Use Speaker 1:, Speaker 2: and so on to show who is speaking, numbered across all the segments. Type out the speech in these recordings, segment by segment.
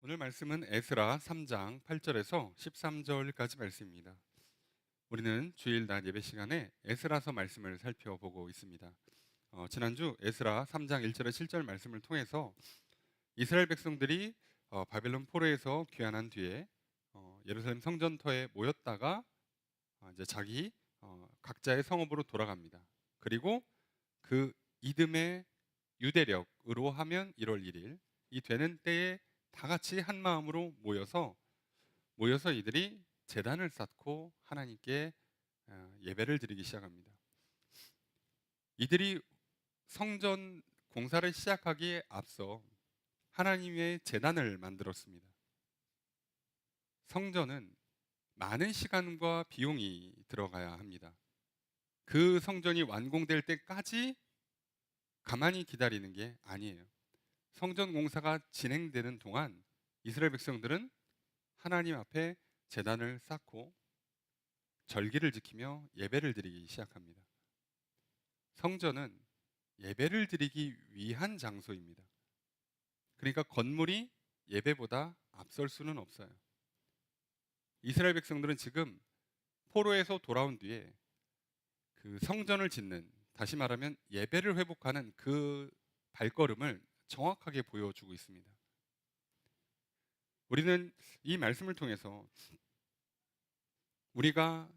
Speaker 1: 오늘 말씀은 에스라 3장 8절에서 13절까지 말씀입니다. 우리는 주일 낮 예배 시간에 에스라서 말씀을 살펴보고 있습니다. 지난주 에스라 3장 1절에 7절 말씀을 통해서 이스라엘 백성들이 바벨론 포로에서 귀환한 뒤에 예루살렘 성전터에 모였다가 이제 자기 각자의 성읍으로 돌아갑니다. 그리고 그 이듬해 유대력으로 하면 1월 1일 이 되는 때에 다 같이 한 마음으로 모여서 이들이 제단을 쌓고 하나님께 예배를 드리기 시작합니다. 이들이 성전 공사를 시작하기에 앞서 하나님의 제단을 만들었습니다. 성전은 많은 시간과 비용이 들어가야 합니다. 그 성전이 완공될 때까지 가만히 기다리는 게 아니에요. 성전 공사가 진행되는 동안 이스라엘 백성들은 하나님 앞에 제단을 쌓고 절기를 지키며 예배를 드리기 시작합니다. 성전은 예배를 드리기 위한 장소입니다. 그러니까 건물이 예배보다 앞설 수는 없어요. 이스라엘 백성들은 지금 포로에서 돌아온 뒤에 그 성전을 짓는, 다시 말하면 예배를 회복하는 그 발걸음을 정확하게 보여주고 있습니다. 우리는 이 말씀을 통해서 우리가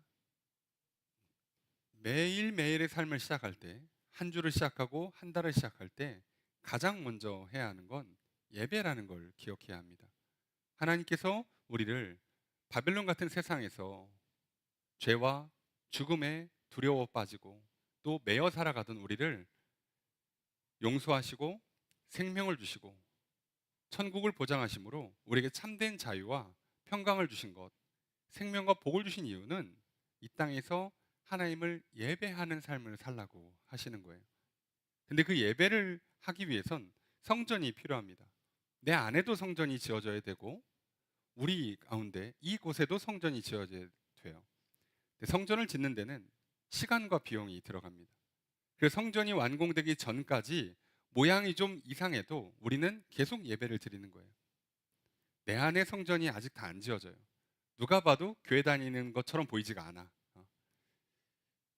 Speaker 1: 매일매일의 삶을 시작할 때, 한 주를 시작하고 한 달을 시작할 때 가장 먼저 해야 하는 건 예배라는 걸 기억해야 합니다. 하나님께서 우리를 바벨론 같은 세상에서 죄와 죽음에 두려워 빠지고 또 매여 살아가던 우리를 용서하시고 생명을 주시고 천국을 보장하심으로 우리에게 참된 자유와 평강을 주신 것, 생명과 복을 주신 이유는 이 땅에서 하나님을 예배하는 삶을 살라고 하시는 거예요. 근데 그 예배를 하기 위해선 성전이 필요합니다. 내 안에도 성전이 지어져야 되고 우리 가운데 이곳에도 성전이 지어져야 돼요. 근데 성전을 짓는 데는 시간과 비용이 들어갑니다. 그래서 성전이 완공되기 전까지 모양이 좀 이상해도 우리는 계속 예배를 드리는 거예요. 내 안에 성전이 아직 다 안 지어져요. 누가 봐도 교회 다니는 것처럼 보이지가 않아.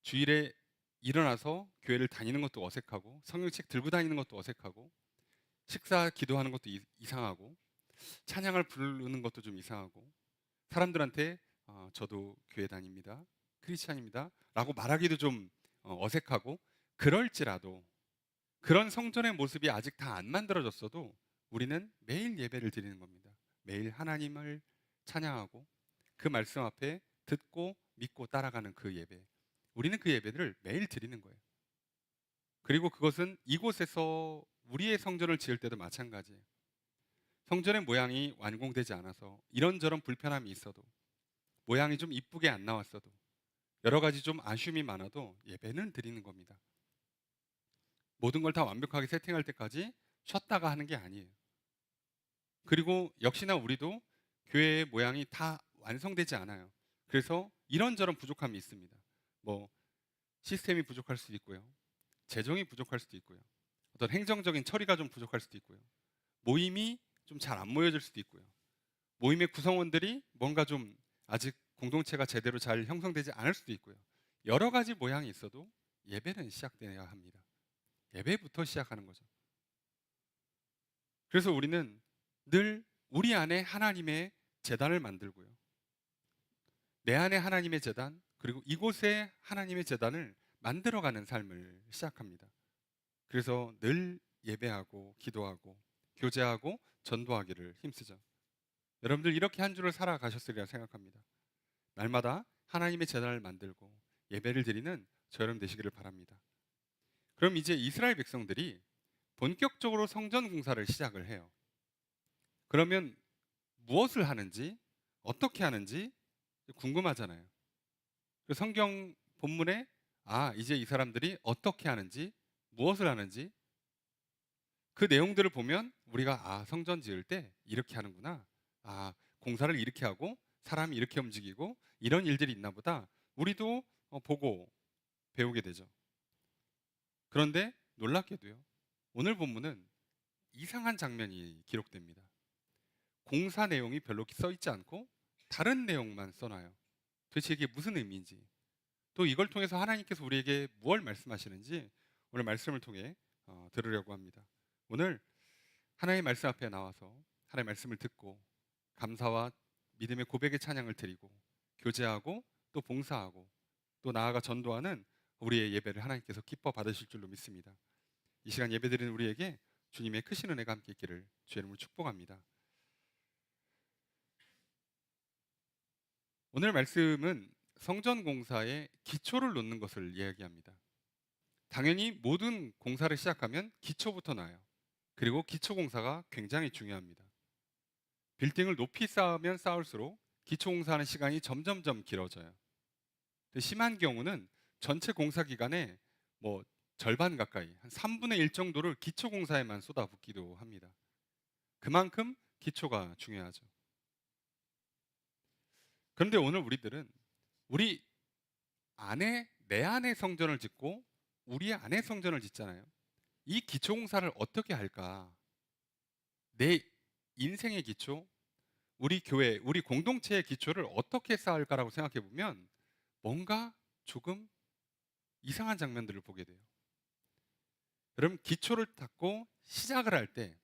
Speaker 1: 주일에 일어나서 교회를 다니는 것도 어색하고 성경책 들고 다니는 것도 어색하고 식사 기도하는 것도 이상하고 찬양을 부르는 것도 좀 이상하고 사람들한테 저도 교회 다닙니다. 크리스찬입니다. 라고 말하기도 좀 어색하고 그럴지라도 그런 성전의 모습이 아직 다 안 만들어졌어도 우리는 매일 예배를 드리는 겁니다. 매일 하나님을 찬양하고 그 말씀 앞에 듣고 믿고 따라가는 그 예배. 우리는 그 예배를 매일 드리는 거예요. 그리고 그것은 이곳에서 우리의 성전을 지을 때도 마찬가지예요. 성전의 모양이 완공되지 않아서 이런저런 불편함이 있어도 모양이 좀 이쁘게 안 나왔어도 여러 가지 좀 아쉬움이 많아도 예배는 드리는 겁니다. 모든 걸 다 완벽하게 세팅할 때까지 쉬었다가 하는 게 아니에요. 그리고 역시나 우리도 교회의 모양이 다 완성되지 않아요. 그래서 이런저런 부족함이 있습니다. 뭐 시스템이 부족할 수도 있고요. 재정이 부족할 수도 있고요. 어떤 행정적인 처리가 좀 부족할 수도 있고요. 모임이 좀 잘 안 모여질 수도 있고요. 모임의 구성원들이 뭔가 좀 아직 공동체가 제대로 잘 형성되지 않을 수도 있고요. 여러 가지 모양이 있어도 예배는 시작돼야 합니다. 예배부터 시작하는 거죠. 그래서 우리는 늘 우리 안에 하나님의 제단을 만들고요. 내 안에 하나님의 제단, 그리고 이곳에 하나님의 제단을 만들어가는 삶을 시작합니다. 그래서 늘 예배하고 기도하고 교제하고 전도하기를 힘쓰죠. 여러분들 이렇게 한 주를 살아가셨으리라 생각합니다. 날마다 하나님의 제단을 만들고 예배를 드리는 저 여러분 되시기를 바랍니다. 그럼 이제 이스라엘 백성들이 본격적으로 성전 공사를 시작을 해요. 그러면 무엇을 하는지 어떻게 하는지 궁금하잖아요. 그 성경 본문에 이제 이 사람들이 어떻게 하는지 무엇을 하는지 그 내용들을 보면 우리가 성전 지을 때 이렇게 하는구나. 공사를 이렇게 하고 사람이 이렇게 움직이고 이런 일들이 있나 보다. 우리도 보고 배우게 되죠. 그런데 놀랍게도요. 오늘 본문은 이상한 장면이 기록됩니다. 봉사 내용이 별로 써 있지 않고 다른 내용만 써놔요. 도대체 이게 무슨 의미인지, 또 이걸 통해서 하나님께서 우리에게 무엇을 말씀하시는지 오늘 말씀을 통해 들으려고 합니다. 오늘 하나님의 말씀 앞에 나와서 하나님의 말씀을 듣고 감사와 믿음의 고백의 찬양을 드리고 교제하고 또 봉사하고 또 나아가 전도하는 우리의 예배를 하나님께서 기뻐 받으실 줄로 믿습니다. 이 시간 예배드리는 우리에게 주님의 크신 은혜가 함께 있기를 주의 이름으로 축복합니다. 오늘 말씀은 성전 공사의 기초를 놓는 것을 이야기합니다. 당연히 모든 공사를 시작하면 기초부터 나요. 그리고 기초 공사가 굉장히 중요합니다. 빌딩을 높이 쌓으면 쌓을수록 기초 공사하는 시간이 점점점 길어져요. 심한 경우는 전체 공사 기간에 뭐 절반 가까이 한 3분의 1 정도를 기초 공사에만 쏟아붓기도 합니다. 그만큼 기초가 중요하죠. 그런데 오늘 우리들은 우리 안에 내 안에 성전을 짓고 우리 안에 성전을 짓잖아요. 이 기초 공사를 어떻게 할까? 내 인생의 기초, 우리 교회, 우리 공동체의 기초를 어떻게 쌓을까라고 생각해 보면 뭔가 조금 이상한 장면들을 보게 돼요. 여러분, 기초를 닦고 시작을 할 때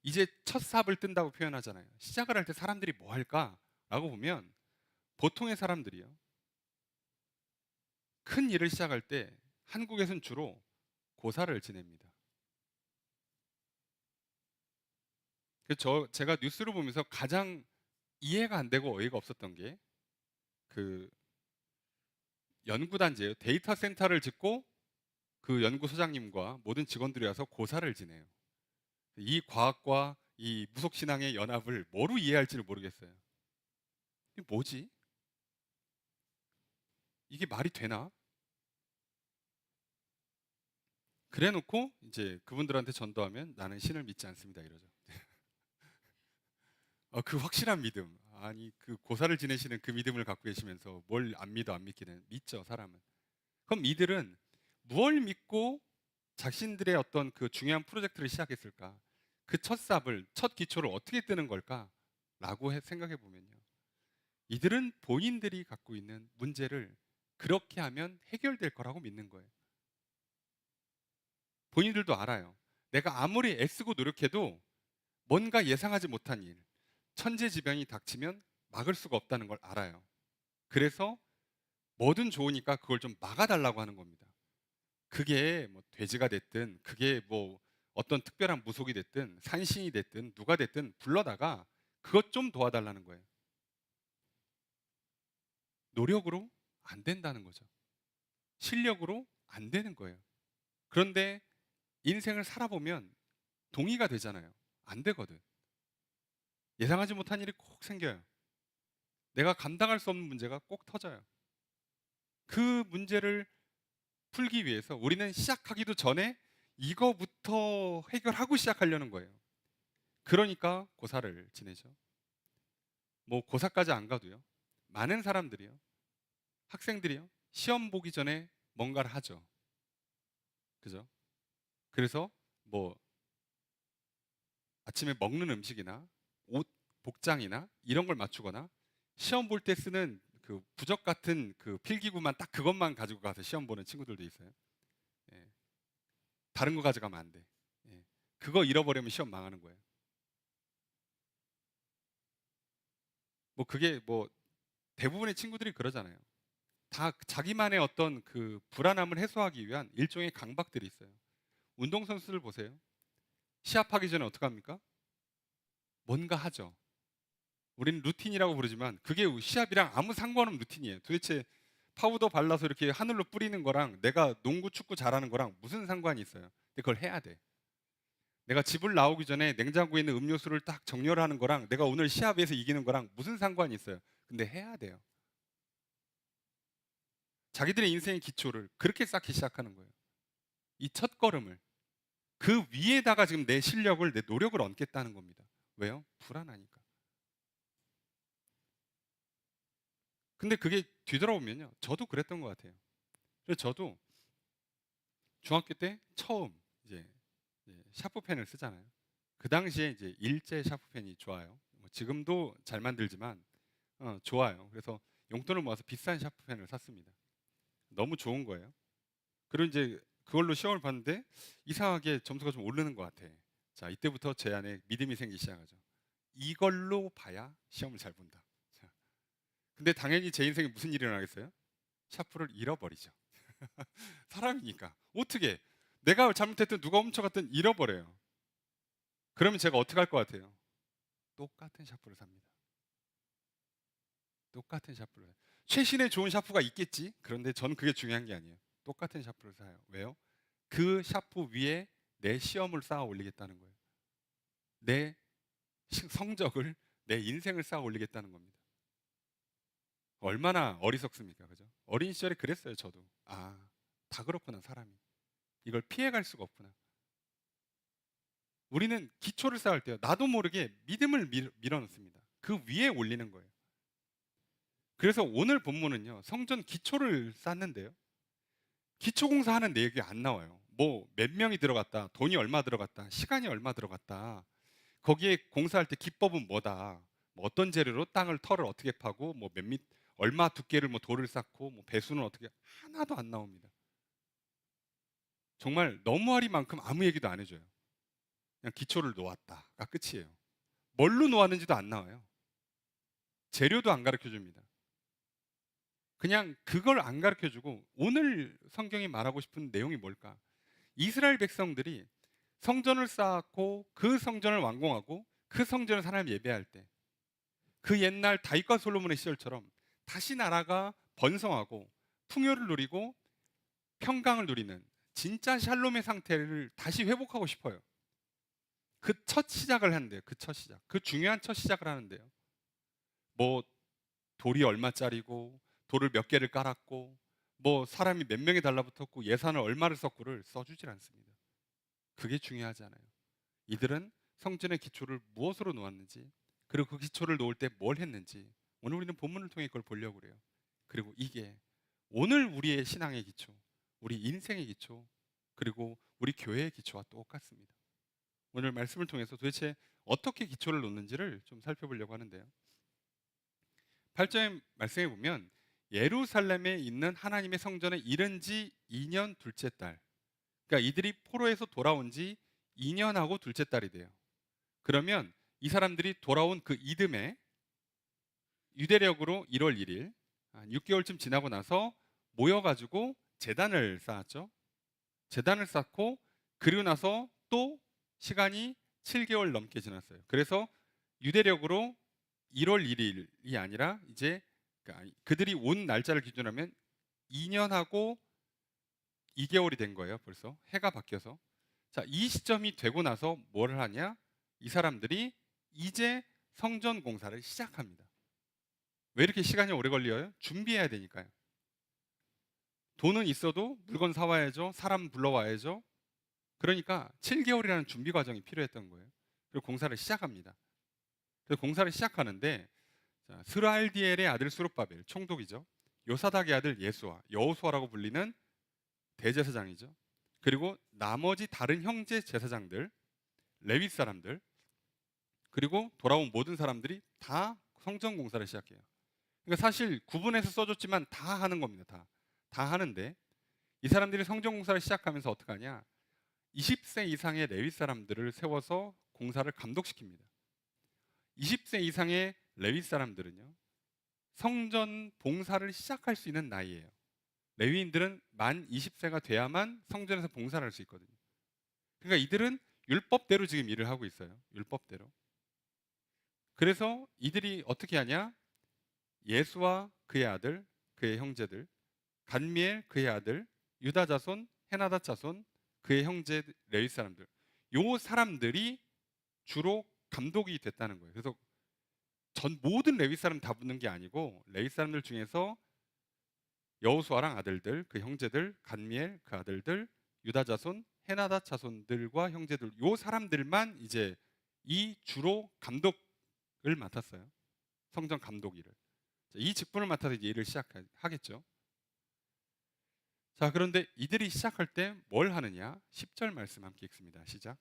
Speaker 1: 이제 첫 삽을 뜬다고 표현하잖아요. 시작을 할 때 사람들이 뭐 할까라고 보면 보통의 사람들이요, 큰 일을 시작할 때 한국에서는 주로 고사를 지냅니다. 제가 뉴스를 보면서 가장 이해가 안 되고 어이가 없었던 게 그 연구단지예요. 데이터 센터를 짓고 그 연구소장님과 모든 직원들이 와서 고사를 지내요. 이 과학과 이 무속신앙의 연합을 뭐로 이해할지를 모르겠어요. 이게 뭐지? 이게 말이 되나? 그래 놓고 이제 그분들한테 전도하면 나는 신을 믿지 않습니다 이러죠. 그 확실한 믿음. 아니, 그 고사를 지내시는 그 믿음을 갖고 계시면서 뭘 안 믿어 안 믿기는 믿죠, 사람은. 그럼 이들은 무엇을 믿고 자신들의 어떤 그 중요한 프로젝트를 시작했을까? 그 첫 삽을, 첫 기초를 어떻게 뜨는 걸까? 라고 생각해 보면요, 이들은 본인들이 갖고 있는 문제를 그렇게 하면 해결될 거라고 믿는 거예요. 본인들도 알아요. 내가 아무리 애쓰고 노력해도 뭔가 예상하지 못한 일, 천재지변이 닥치면 막을 수가 없다는 걸 알아요. 그래서 뭐든 좋으니까 그걸 좀 막아달라고 하는 겁니다. 그게 뭐 돼지가 됐든, 그게 뭐 어떤 특별한 무속이 됐든, 산신이 됐든, 누가 됐든 불러다가 그것 좀 도와달라는 거예요. 노력으로 안 된다는 거죠. 실력으로 안 되는 거예요. 그런데 인생을 살아보면 동의가 되잖아요. 안 되거든. 예상하지 못한 일이 꼭 생겨요. 내가 감당할 수 없는 문제가 꼭 터져요. 그 문제를 풀기 위해서 우리는 시작하기도 전에 이거부터 해결하고 시작하려는 거예요. 그러니까 고사를 지내죠. 뭐 고사까지 안 가도요, 많은 사람들이요, 학생들이요, 시험 보기 전에 뭔가를 하죠. 그죠? 그래서 뭐 아침에 먹는 음식이나 옷, 복장이나 이런 걸 맞추거나 시험 볼 때 쓰는 그 부적 같은 그 필기구만 딱 그것만 가지고 가서 시험 보는 친구들도 있어요. 예. 다른 거 가져가면 안 돼. 예. 그거 잃어버리면 시험 망하는 거예요. 뭐 그게 뭐 대부분의 친구들이 그러잖아요. 다 자기만의 어떤 그 불안함을 해소하기 위한 일종의 강박들이 있어요. 운동선수들 보세요. 시합하기 전에 어떻게 합니까? 뭔가 하죠. 우리는 루틴이라고 부르지만 그게 시합이랑 아무 상관없는 루틴이에요. 도대체 파우더 발라서 이렇게 하늘로 뿌리는 거랑 내가 농구, 축구 잘하는 거랑 무슨 상관이 있어요? 근데 그걸 해야 돼. 내가 집을 나오기 전에 냉장고에 있는 음료수를 딱 정렬을 하는 거랑 내가 오늘 시합에서 이기는 거랑 무슨 상관이 있어요? 근데 해야 돼요. 자기들의 인생의 기초를 그렇게 쌓기 시작하는 거예요. 이 첫 걸음을. 그 위에다가 지금 내 실력을, 내 노력을 얹겠다는 겁니다. 왜요? 불안하니까. 근데 그게 뒤돌아보면요, 저도 그랬던 것 같아요. 그래서 저도 중학교 때 처음 이제 샤프펜을 쓰잖아요. 그 당시에 이제 일제 샤프펜이 좋아요. 뭐 지금도 잘 만들지만 좋아요. 그래서 용돈을 모아서 비싼 샤프펜을 샀습니다. 너무 좋은 거예요. 그리고 이제 그걸로 시험을 봤는데 이상하게 점수가 좀 오르는 것 같아. 자, 이때부터 제 안에 믿음이 생기기 시작하죠. 이걸로 봐야 시험을 잘 본다. 자, 근데 당연히 제 인생에 무슨 일이 일어나겠어요? 샤프를 잃어버리죠. 사람이니까. 어떻게? 내가 잘못했든 누가 훔쳐갔든 잃어버려요. 그러면 제가 어떻게 할 것 같아요? 똑같은 샤프를 삽니다. 똑같은 샤프를 사요. 최신의 좋은 샤프가 있겠지? 그런데 저는 그게 중요한 게 아니에요. 똑같은 샤프를 사요. 왜요? 그 샤프 위에 내 시험을 쌓아 올리겠다는 거예요. 내 성적을, 내 인생을 쌓아 올리겠다는 겁니다. 얼마나 어리석습니까? 그죠? 어린 시절에 그랬어요, 저도. 아, 다 그렇구나, 사람이. 이걸 피해갈 수가 없구나. 우리는 기초를 쌓을 때요, 나도 모르게 믿음을 밀어넣습니다. 그 위에 올리는 거예요. 그래서 오늘 본문은요, 성전 기초를 쌓는데요, 기초공사 하는 내역이 안 나와요. 뭐 몇 명이 들어갔다, 돈이 얼마 들어갔다, 시간이 얼마 들어갔다, 거기에 공사할 때 기법은 뭐다, 뭐 어떤 재료로 땅을 털을 어떻게 파고 뭐 몇 미, 얼마 두께를 뭐 돌을 쌓고 뭐 배수는 어떻게, 하나도 안 나옵니다. 정말 너무하리만큼 아무 얘기도 안 해줘요. 그냥 기초를 놓았다가 끝이에요. 뭘로 놓았는지도 안 나와요. 재료도 안 가르쳐 줍니다. 그냥 그걸 안 가르쳐 주고 오늘 성경이 말하고 싶은 내용이 뭘까? 이스라엘 백성들이 성전을 쌓았고 그 성전을 완공하고 그 성전을 하나님 예배할 때 그 옛날 다윗과 솔로몬의 시절처럼 다시 나라가 번성하고 풍요를 누리고 평강을 누리는 진짜 샬롬의 상태를 다시 회복하고 싶어요. 그 첫 시작을 하는데요. 그 첫 시작. 그 중요한 첫 시작을 하는데요. 뭐 돌이 얼마짜리고 돌을 몇 개를 깔았고 뭐 사람이 몇 명이 달라붙었고 예산을 얼마를 썼고를 써주질 않습니다. 그게 중요하지 않아요. 이들은 성전의 기초를 무엇으로 놓았는지, 그리고 그 기초를 놓을 때 뭘 했는지 오늘 우리는 본문을 통해 그걸 보려고 그래요. 그리고 이게 오늘 우리의 신앙의 기초, 우리 인생의 기초, 그리고 우리 교회의 기초와 똑같습니다. 오늘 말씀을 통해서 도대체 어떻게 기초를 놓는지를 좀 살펴보려고 하는데요. 8절 말씀해 보면 예루살렘에 있는 하나님의 성전에 이른 지 2년 둘째 달, 그러니까 이들이 포로에서 돌아온 지 2년하고 둘째 달이 돼요. 그러면 이 사람들이 돌아온 그 이듬해 유대력으로 1월 1일, 한 6개월쯤 지나고 나서 모여가지고 제단을 쌓았죠. 제단을 쌓고 그리고 나서 또 시간이 7개월 넘게 지났어요. 그래서 유대력으로 1월 1일이 아니라 이제 그들이 온 날짜를 기준하면 2년하고 2개월이 된 거예요. 벌써 해가 바뀌어서. 자, 이 시점이 되고 나서 뭘 하냐? 이 사람들이 이제 성전 공사를 시작합니다. 왜 이렇게 시간이 오래 걸려요? 준비해야 되니까요. 돈은 있어도 물건 사와야죠. 사람 불러와야죠. 그러니까 7개월이라는 준비 과정이 필요했던 거예요. 그리고 공사를 시작합니다. 그래서 공사를 시작하는데, 자, 스라엘디엘의 아들 수룹바벨, 총독이죠. 요사닥의 아들 예수아, 여호수아라고 불리는 대제사장이죠. 그리고 나머지 다른 형제 제사장들, 레위 사람들, 그리고 돌아온 모든 사람들이 다 성전 공사를 시작해요. 그러니까 사실 구분해서 써줬지만 다 하는 겁니다. 다 하는데 이 사람들이 성전 공사를 시작하면서 어떻게 하냐? 20세 이상의 레위 사람들을 세워서 공사를 감독시킵니다. 20세 이상의 레위 사람들은요, 성전 봉사를 시작할 수 있는 나이예요. 레위인들은 만 20세가 돼야만 성전에서 봉사를 할 수 있거든요. 그러니까 이들은 율법대로 지금 일을 하고 있어요. 율법대로. 그래서 이들이 어떻게 하냐? 예수와 그의 아들, 그의 형제들, 간미엘 그의 아들, 유다 자손, 헤나다 자손, 그의 형제 레위 사람들. 요 사람들이 주로 감독이 됐다는 거예요. 그래서 전 모든 레위 사람 다 붙는 게 아니고 레위 사람들 중에서 여호수아랑 아들들, 그 형제들, 간미엘 그 아들들, 유다 자손, 헤나다 자손들과 형제들, 요 사람들만 이제 이 주로 감독을 맡았어요. 성전 감독 일을. 이 직분을 맡아서 이제 일을 시작하겠죠. 자, 그런데 이들이 시작할 때 뭘 하느냐? 10절 말씀 함께 읽습니다. 시작.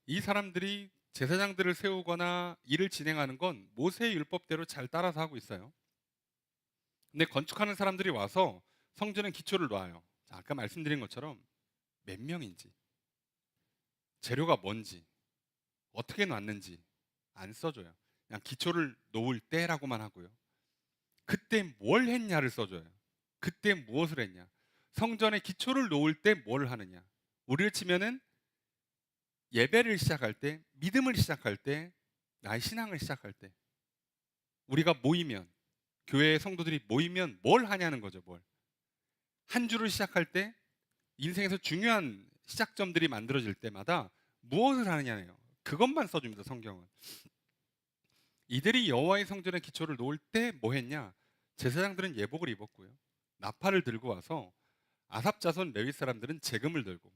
Speaker 1: 이 사람들이 제사장들을 세우거나 일을 진행하는 건 모세의 율법대로 잘 따라서 하고 있어요. 근데 건축하는 사람들이 와서 성전의 기초를 놔요. 자, 아까 말씀드린 것처럼 몇 명인지, 재료가 뭔지, 어떻게 놨는지 안 써줘요. 그냥 기초를 놓을 때라고만 하고요. 그때 뭘 했냐를 써줘요. 그때 무엇을 했냐. 성전의 기초를 놓을 때 뭘 하느냐. 우리를 치면은 예배를 시작할 때, 믿음을 시작할 때, 나의 신앙을 시작할 때, 우리가 모이면, 교회의 성도들이 모이면 뭘 하냐는 거죠, 뭘. 한 주를 시작할 때, 인생에서 중요한 시작점들이 만들어질 때마다 무엇을 하느냐예요. 그것만 써줍니다, 성경은. 이들이 여호와의 성전의 기초를 놓을 때 뭐 했냐? 제사장들은 예복을 입었고요. 나팔을 들고 와서 아삽 자손 레위 사람들은 재금을 들고,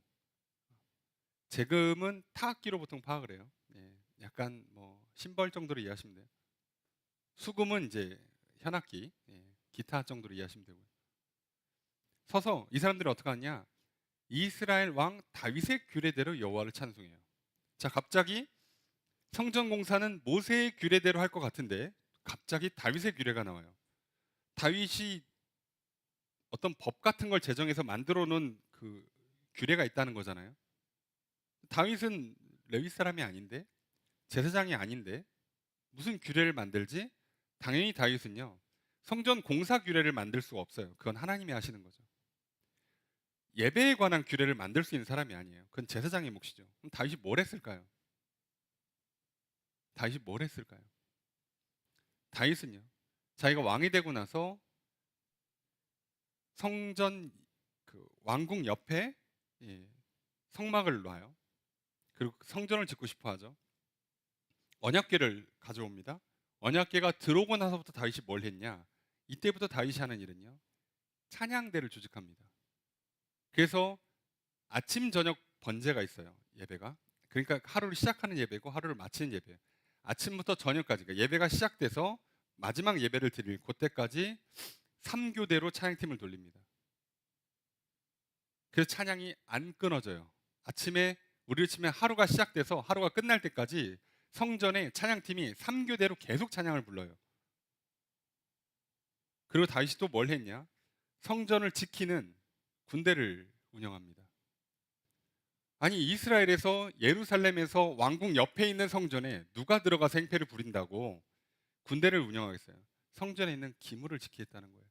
Speaker 1: 재금은 타악기로 보통 파악을 해요. 예, 약간 뭐 심벌 정도로 이해하시면 돼요. 수금은 이제 현악기, 예, 기타 정도로 이해하시면 되고요. 서서 이 사람들이 어떻게 하냐? 이스라엘 왕 다윗의 규례대로 여호와를 찬송해요. 자, 갑자기 성전 공사는 모세의 규례대로 할 것 같은데 갑자기 다윗의 규례가 나와요. 다윗이 어떤 법 같은 걸 제정해서 만들어 놓은 그 규례가 있다는 거잖아요. 다윗은 레위 사람이 아닌데, 제사장이 아닌데 무슨 규례를 만들지? 당연히 다윗은요, 성전 공사 규례를 만들 수가 없어요. 그건 하나님이 하시는 거죠. 예배에 관한 규례를 만들 수 있는 사람이 아니에요. 그건 제사장의 몫이죠. 그럼 다윗이 뭘 했을까요? 다윗이 뭘 했을까요? 다윗은요, 자기가 왕이 되고 나서 성전 그 왕궁 옆에, 예, 성막을 놔요. 그리고 성전을 짓고 싶어 하죠. 언약궤를 가져옵니다. 언약궤가 들어오고 나서부터 다윗이 뭘 했냐? 이때부터 다윗이 하는 일은요, 찬양대를 조직합니다. 그래서 아침 저녁 번제가 있어요. 예배가. 그러니까 하루를 시작하는 예배고 하루를 마치는 예배. 아침부터 저녁까지, 그러니까 예배가 시작돼서 마지막 예배를 드릴 그때까지 3교대로 찬양팀을 돌립니다. 그래서 찬양이 안 끊어져요. 아침에 우리를 치면 하루가 시작돼서 하루가 끝날 때까지 성전에 찬양팀이 3교대로 계속 찬양을 불러요. 그리고 다윗이 또 뭘 했냐? 성전을 지키는 군대를 운영합니다. 아니, 이스라엘에서 예루살렘에서 왕궁 옆에 있는 성전에 누가 들어가서 행패를 부린다고 군대를 운영하겠어요? 성전에 있는 기물을 지키겠다는 거예요.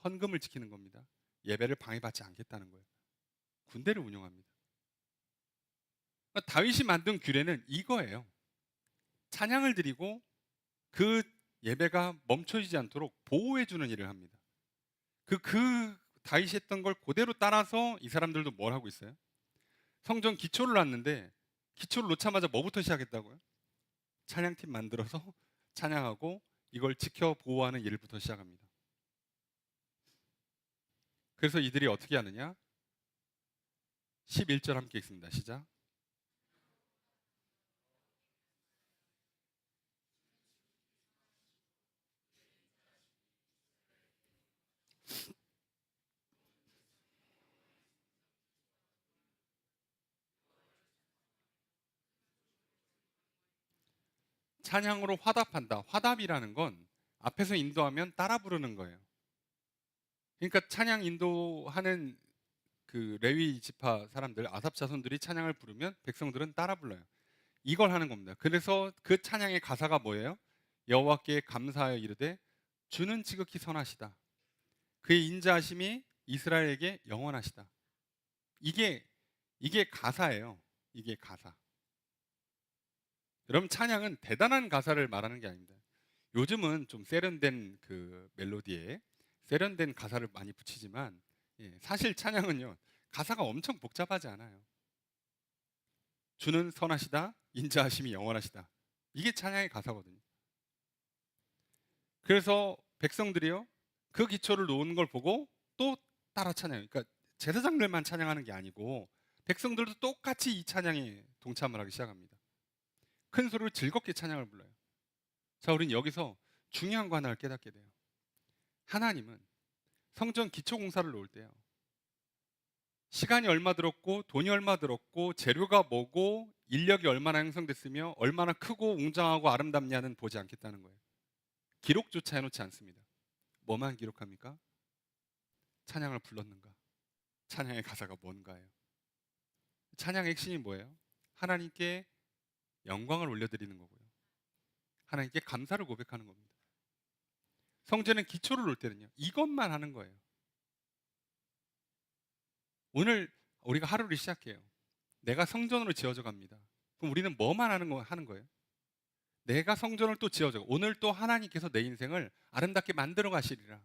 Speaker 1: 헌금을 지키는 겁니다. 예배를 방해받지 않겠다는 거예요. 군대를 운영합니다. 그러니까 다윗이 만든 규례는 이거예요. 찬양을 드리고 그 예배가 멈춰지지 않도록 보호해주는 일을 합니다. 그 다윗이 했던 걸 그대로 따라서 이 사람들도 뭘 하고 있어요? 성전 기초를 놨는데 기초를 놓자마자 뭐부터 시작했다고요? 찬양팀 만들어서 찬양하고 이걸 지켜 보호하는 일부터 시작합니다. 그래서 이들이 어떻게 하느냐? 11절 함께 읽습니다. 시작. 찬양으로 화답한다. 화답이라는 건 앞에서 인도하면 따라 부르는 거예요. 그러니까 찬양 인도하는 그 레위 지파 사람들, 아삽 자손들이 찬양을 부르면 백성들은 따라 불러요. 이걸 하는 겁니다. 그래서 그 찬양의 가사가 뭐예요? 여호와께 감사하여 이르되 주는 지극히 선하시다. 그의 인자하심이 이스라엘에게 영원하시다. 이게 가사예요. 이게 가사. 여러분, 찬양은 대단한 가사를 말하는 게 아닙니다. 요즘은 좀 세련된 그 멜로디에 세련된 가사를 많이 붙이지만, 예, 사실 찬양은요, 가사가 엄청 복잡하지 않아요. 주는 선하시다, 인자하심이 영원하시다. 이게 찬양의 가사거든요. 그래서 백성들이요, 그 기초를 놓은 걸 보고 또 따라 찬양해요. 그러니까 제사장들만 찬양하는 게 아니고 백성들도 똑같이 이 찬양에 동참을 하기 시작합니다. 큰 소리로 즐겁게 찬양을 불러요. 자, 우린 여기서 중요한 거 하나를 깨닫게 돼요. 하나님은 성전 기초 공사를 놓을 때요, 시간이 얼마 들었고 돈이 얼마 들었고 재료가 뭐고 인력이 얼마나 형성됐으며 얼마나 크고 웅장하고 아름답냐는 보지 않겠다는 거예요. 기록조차 해놓지 않습니다. 뭐만 기록합니까? 찬양을 불렀는가? 찬양의 가사가 뭔가예요? 찬양의 핵심이 뭐예요? 하나님께 영광을 올려드리는 거고요. 하나님께 감사를 고백하는 겁니다. 성전의 기초를 놓을 때는요, 이것만 하는 거예요. 오늘 우리가 하루를 시작해요. 내가 성전으로 지어져 갑니다. 그럼 우리는 뭐만 하는 거예요? 내가 성전을 또 지어져. 오늘 또 하나님께서 내 인생을 아름답게 만들어 가시리라.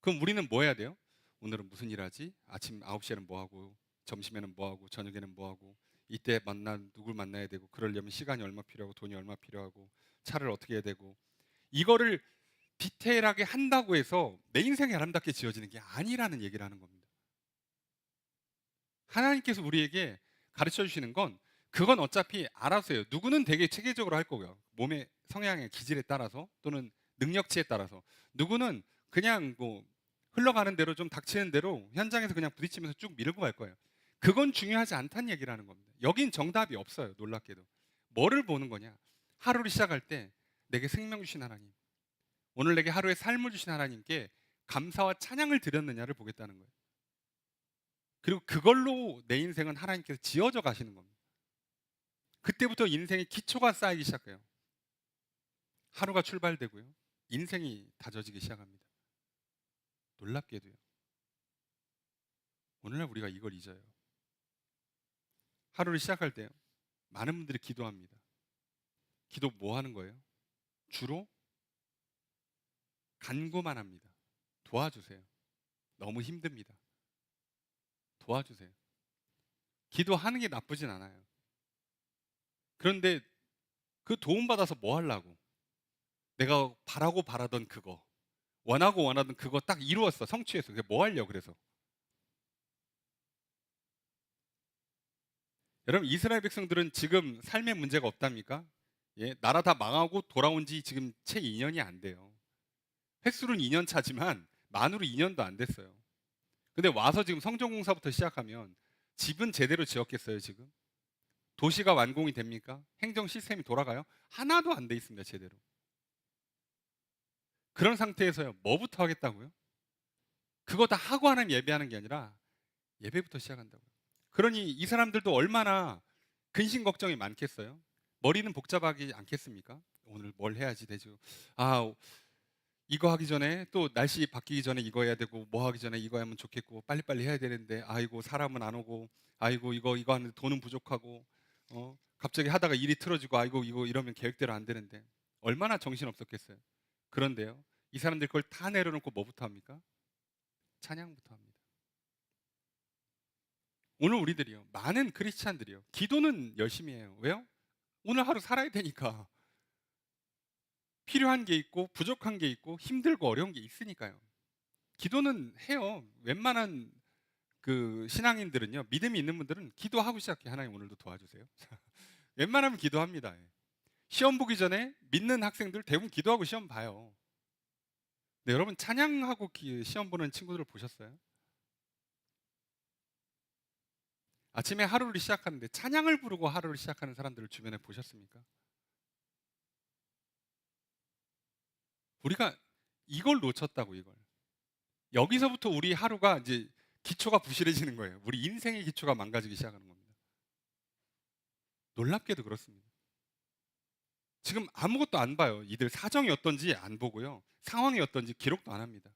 Speaker 1: 그럼 우리는 뭐 해야 돼요? 오늘은 무슨 일 하지? 아침 9시에는 뭐 하고, 점심에는 뭐 하고, 저녁에는 뭐 하고, 이때 누굴 만나야 되고, 그러려면 시간이 얼마 필요하고, 돈이 얼마 필요하고, 차를 어떻게 해야 되고, 이거를 디테일하게 한다고 해서 내 인생이 아름답게 지어지는 게 아니라는 얘기를 하는 겁니다. 하나님께서 우리에게 가르쳐 주시는 건 그건 어차피 알아서 해요. 누구는 되게 체계적으로 할 거고요. 몸의 성향의 기질에 따라서 또는 능력치에 따라서. 누구는 그냥 뭐 흘러가는 대로 좀 닥치는 대로 현장에서 그냥 부딪히면서 쭉 밀고 갈 거예요. 그건 중요하지 않다는 얘기를 하는 겁니다. 여긴 정답이 없어요. 놀랍게도. 뭐를 보는 거냐? 하루를 시작할 때 내게 생명 주신 하나님, 오늘 내게 하루의 삶을 주신 하나님께 감사와 찬양을 드렸느냐를 보겠다는 거예요. 그리고 그걸로 내 인생은 하나님께서 지어져 가시는 겁니다. 그때부터 인생의 기초가 쌓이기 시작해요. 하루가 출발되고요. 인생이 다져지기 시작합니다. 놀랍게도요. 오늘날 우리가 이걸 잊어요. 하루를 시작할 때 많은 분들이 기도합니다. 기도 뭐 하는 거예요? 주로 간구만 합니다. 도와주세요. 너무 힘듭니다. 도와주세요. 기도하는 게 나쁘진 않아요. 그런데 그 도움받아서 뭐 하려고? 내가 바라던 그거, 원하던 그거 딱 이루었어. 성취했어. 그게 뭐 하려고 그래서? 여러분, 이스라엘 백성들은 지금 삶의 문제가 없답니까? 예, 나라 다 망하고 돌아온 지 지금 채 2년이 안 돼요. 횟수는 2년 차지만 만으로 2년도 안 됐어요. 근데 와서 지금 성전공사부터 시작하면 집은 제대로 지었겠어요, 지금? 도시가 완공이 됩니까? 행정 시스템이 돌아가요? 하나도 안 돼 있습니다, 제대로. 그런 상태에서요, 뭐부터 하겠다고요? 그거 다 하고 하나님 예배하는 게 아니라 예배부터 시작한다고요. 그러니 이 사람들도 얼마나 근심 걱정이 많겠어요? 머리는 복잡하지 않겠습니까? 오늘 뭘 해야지 되죠? 아, 이거 하기 전에 또 날씨 바뀌기 전에 이거 해야 되고 뭐 하기 전에 이거 하면 좋겠고 빨리빨리 해야 되는데 아이고 사람은 안 오고 아이고 이거 하는데 돈은 부족하고 갑자기 하다가 일이 틀어지고 아이고 이거 이러면 계획대로 안 되는데 얼마나 정신 없었겠어요. 그런데요, 이 사람들 그걸 다 내려놓고 뭐부터 합니까? 찬양부터 합니다. 오늘 우리들이요, 많은 크리스찬들이요, 기도는 열심히 해요. 왜요? 오늘 하루 살아야 되니까. 필요한 게 있고 부족한 게 있고 힘들고 어려운 게 있으니까요. 기도는 해요. 웬만한 그 신앙인들은요, 믿음이 있는 분들은 기도하고 시작해. 하나님 오늘도 도와주세요. 웬만하면 기도합니다. 예. 시험 보기 전에 믿는 학생들 대부분 기도하고 시험 봐요. 네, 여러분 찬양하고 시험 보는 친구들을 보셨어요? 아침에 하루를 시작하는데 찬양을 부르고 하루를 시작하는 사람들을 주변에 보셨습니까? 우리가 이걸 놓쳤다고, 이걸. 여기서부터 우리 하루가 이제 기초가 부실해지는 거예요. 우리 인생의 기초가 망가지기 시작하는 겁니다. 놀랍게도 그렇습니다. 지금 아무것도 안 봐요. 이들 사정이 어떤지 안 보고요. 상황이 어떤지 기록도 안 합니다.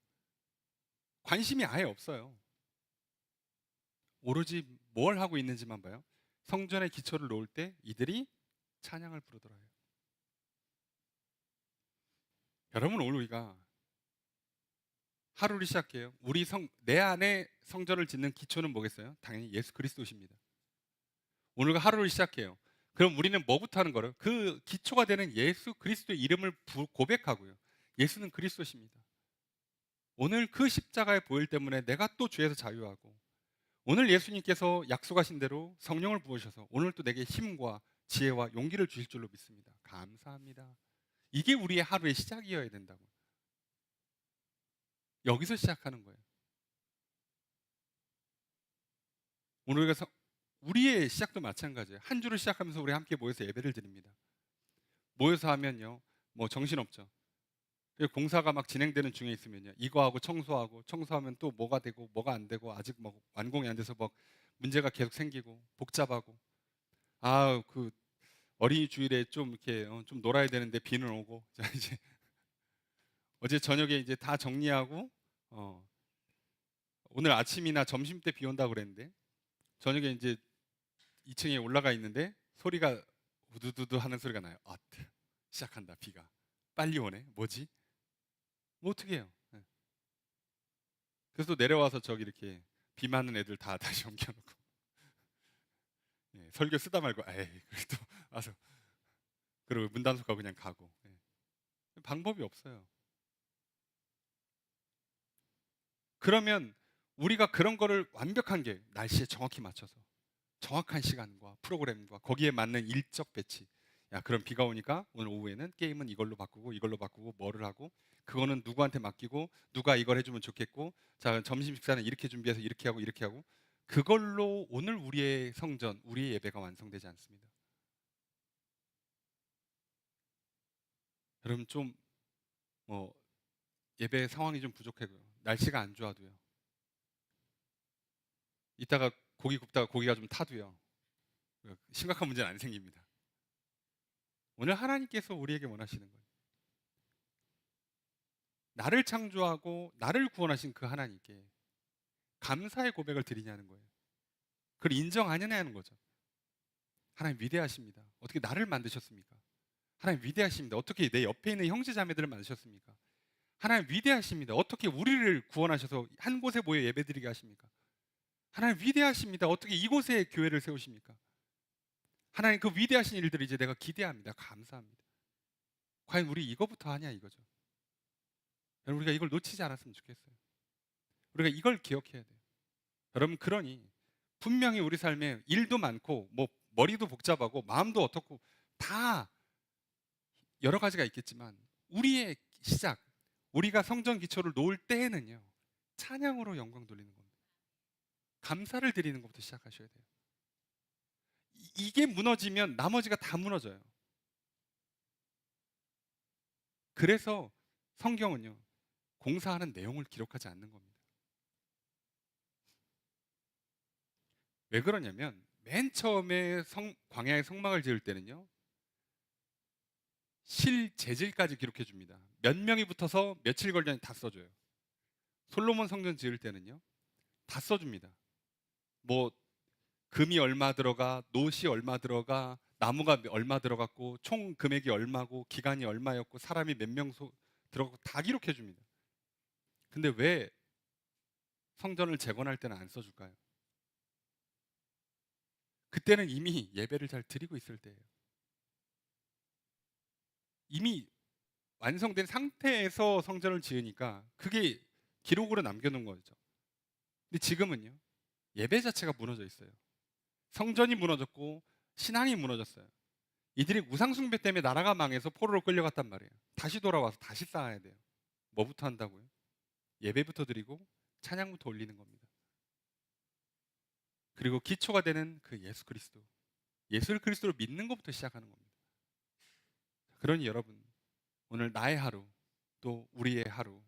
Speaker 1: 관심이 아예 없어요. 오로지 뭘 하고 있는지만 봐요. 성전의 기초를 놓을 때 이들이 찬양을 부르더라요. 여러분, 오늘 우리가 하루를 시작해요. 내 안에 성전을 짓는 기초는 뭐겠어요? 당연히 예수 그리스도십니다. 오늘 하루를 시작해요. 그럼 우리는 뭐부터 하는 거예요? 그 기초가 되는 예수 그리스도의 이름을 고백하고요. 예수는 그리스도십니다. 오늘 그 십자가의 보혈 때문에 내가 또 죄에서 자유하고, 오늘 예수님께서 약속하신 대로 성령을 부으셔서 오늘 또 내게 힘과 지혜와 용기를 주실 줄로 믿습니다. 감사합니다. 이게 우리의 하루의 시작이어야 된다고. 여기서 시작하는 거예요. 오늘 우리의 시작도 마찬가지예요. 한 주를 시작하면서 우리 함께 모여서 예배를 드립니다. 모여서 하면요, 뭐 정신없죠. 공사가 막 진행되는 중에 있으면요, 이거 하고 청소하면 또 뭐가 되고 뭐가 안 되고 아직 뭐 완공이 안 돼서 막 문제가 계속 생기고 복잡하고, 그 어린이 주일에 좀 이렇게 좀 놀아야 되는데 비는 오고, 자 이제 어제 저녁에 이제 다 정리하고, 오늘 아침이나 점심 때 비 온다고 그랬는데 저녁에 이제 2층에 올라가 있는데 소리가 우두두두 하는 소리가 나요. 시작한다. 비가 빨리 오네. 뭐지? 뭐 어떻게 해요? 네. 그래서 또 내려와서 저기 이렇게 비 맞는 애들 다 다시 옮겨놓고, 설교 쓰다 말고 에이 그래도 와서, 그리고 문단속하고 그냥 가고. 방법이 없어요. 그러면 우리가 그런 거를 완벽한 게 날씨에 정확히 맞춰서 정확한 시간과 프로그램과 거기에 맞는 일적 배치. 야, 그럼 비가 오니까 오늘 오후에는 게임은 이걸로 바꾸고 뭐를 하고, 그거는 누구한테 맡기고 누가 이걸 해주면 좋겠고, 자 점심 식사는 이렇게 준비해서 이렇게 하고, 그걸로 오늘 우리의 성전, 우리의 예배가 완성되지 않습니다. 여러분 좀 예배 상황이 좀 부족하고요. 날씨가 안 좋아도요. 이따가 고기 굽다가 고기가 좀 타도요. 심각한 문제는 안 생깁니다. 오늘 하나님께서 우리에게 원하시는 거예요. 나를 창조하고 나를 구원하신 그 하나님께 감사의 고백을 드리냐는 거예요. 그걸 인정하느냐는 거죠. 하나님 위대하십니다. 어떻게 나를 만드셨습니까? 하나님 위대하십니다. 어떻게 내 옆에 있는 형제 자매들을 만드셨습니까? 하나님 위대하십니다. 어떻게 우리를 구원하셔서 한 곳에 모여 예배드리게 하십니까? 하나님 위대하십니다. 어떻게 이곳에 교회를 세우십니까? 하나님 그 위대하신 일들을 이제 내가 기대합니다. 감사합니다. 과연 우리 이거부터 하냐 이거죠. 여러분 우리가 이걸 놓치지 않았으면 좋겠어요. 우리가 이걸 기억해야 돼요. 여러분 그러니 분명히 우리 삶에 일도 많고 뭐 머리도 복잡하고 마음도 어떻고 다 여러 가지가 있겠지만, 우리의 시작, 우리가 성전 기초를 놓을 때에는요, 찬양으로 영광 돌리는 겁니다. 감사를 드리는 것부터 시작하셔야 돼요. 이게 무너지면 나머지가 다 무너져요. 그래서 성경은요, 공사하는 내용을 기록하지 않는 겁니다. 왜 그러냐면 맨 처음에 광야의 성막을 지을 때는요, 실재질까지 기록해 줍니다. 몇 명이 붙어서 며칠 걸렸는지 다 써줘요. 솔로몬 성전 지을 때는요, 다 써줍니다. 뭐 금이 얼마 들어가, 노시 얼마 들어가, 나무가 얼마 들어갔고, 총 금액이 얼마고, 기간이 얼마였고, 사람이 몇 명 들어가고 다 기록해 줍니다. 근데 왜 성전을 재건할 때는 안 써줄까요? 그때는 이미 예배를 잘 드리고 있을 때예요. 이미 완성된 상태에서 성전을 지으니까 그게 기록으로 남겨놓은 거죠. 근데 지금은요, 예배 자체가 무너져 있어요. 성전이 무너졌고 신앙이 무너졌어요. 이들이 우상숭배 때문에 나라가 망해서 포로로 끌려갔단 말이에요. 다시 돌아와서 다시 쌓아야 돼요. 뭐부터 한다고요? 예배부터 드리고 찬양부터 올리는 겁니다. 그리고 기초가 되는 그 예수 그리스도, 예수 그리스도를 믿는 것부터 시작하는 겁니다. 그러니 여러분, 오늘 나의 하루, 또 우리의 하루,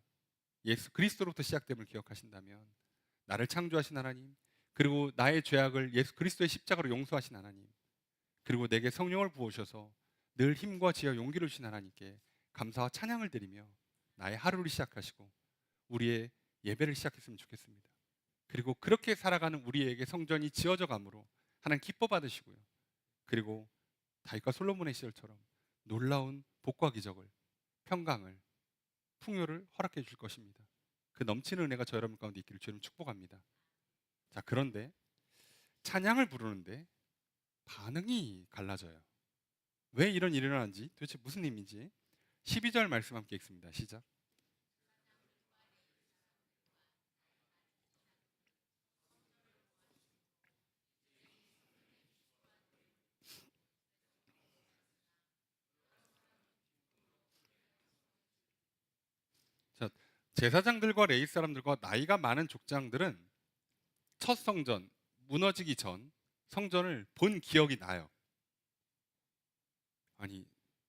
Speaker 1: 예수 그리스도로부터 시작됨을 기억하신다면, 나를 창조하신 하나님, 그리고 나의 죄악을 예수 그리스도의 십자가로 용서하신 하나님, 그리고 내게 성령을 부으셔서 늘 힘과 지혜와 용기를 주신 하나님께 감사와 찬양을 드리며 나의 하루를 시작하시고 우리의 예배를 시작했으면 좋겠습니다. 그리고 그렇게 살아가는 우리에게 성전이 지어져 가므로 하나님 기뻐 받으시고요. 그리고 다윗과 솔로몬의 시절처럼 놀라운 복과 기적을, 평강을, 풍요를 허락해 주실 것입니다. 그 넘치는 은혜가 저 여러분 가운데 있기를 주님 축복합니다. 자, 그런데 찬양을 부르는데 반응이 갈라져요. 왜 이런 일이 일어난지, 도대체 무슨 의미인지 12절 말씀 함께 읽습니다. 시작. 자, 제사장들과 레위 사람들과 나이가 많은 족장들은 첫 성전, 무너지기 전 성전을 본 기억이 나요. 아니,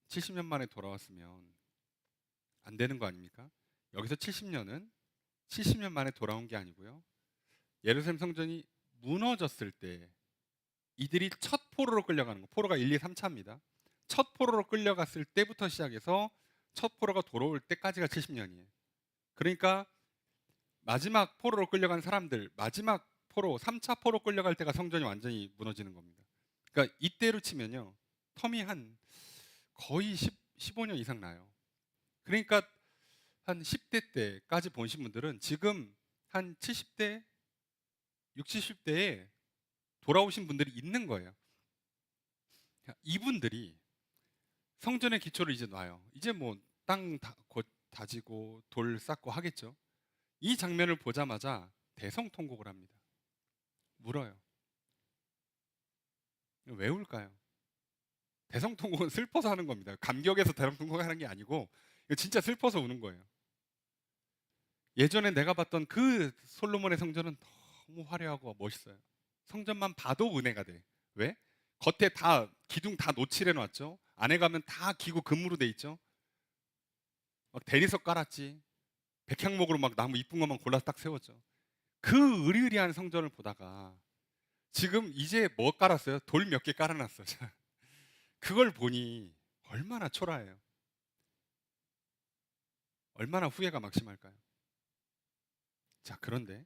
Speaker 1: 70년 만에 돌아왔으면 안 되는 거 아닙니까? 여기서 70년은 70년 만에 돌아온 게 아니고요. 예루살렘 성전이 무너졌을 때 이들이 첫 포로로 끌려가는 거, 포로가 1, 2, 3차입니다. 첫 포로로 끌려갔을 때부터 시작해서 첫 포로가 돌아올 때까지가 70년이에요. 그러니까 마지막 포로로 끌려간 사람들, 마지막 포로, 3차 포로 끌려갈 때가 성전이 완전히 무너지는 겁니다. 그러니까 이때로 치면요, 텀이 한 거의 15년 이상 나요. 그러니까 한 10대 때까지 보신 분들은 지금 한 70대, 60, 70대에 돌아오신 분들이 있는 거예요. 이분들이 성전의 기초를 이제 놔요. 이제 뭐 땅 곧 다지고 돌 쌓고 하겠죠. 이 장면을 보자마자 대성통곡을 합니다. 울어요. 왜 울까요? 대성통곡은 슬퍼서 하는 겁니다. 감격에서 대성통곡을 하는 게 아니고 진짜 슬퍼서 우는 거예요. 예전에 내가 봤던 그 솔로몬의 성전은 너무 화려하고 멋있어요. 성전만 봐도 은혜가 돼. 왜? 겉에 다 기둥 다 노칠해 놨죠. 안에 가면 다 기구 금으로 돼 있죠. 막 대리석 깔았지. 백향목으로 막 나무 이쁜 것만 골라서 딱 세웠죠. 그 으리으리한 성전을 보다가 지금 이제 뭐 깔았어요? 돌 몇 개 깔아놨어. 그걸 보니 얼마나 초라해요. 얼마나 후회가 막심할까요? 자, 그런데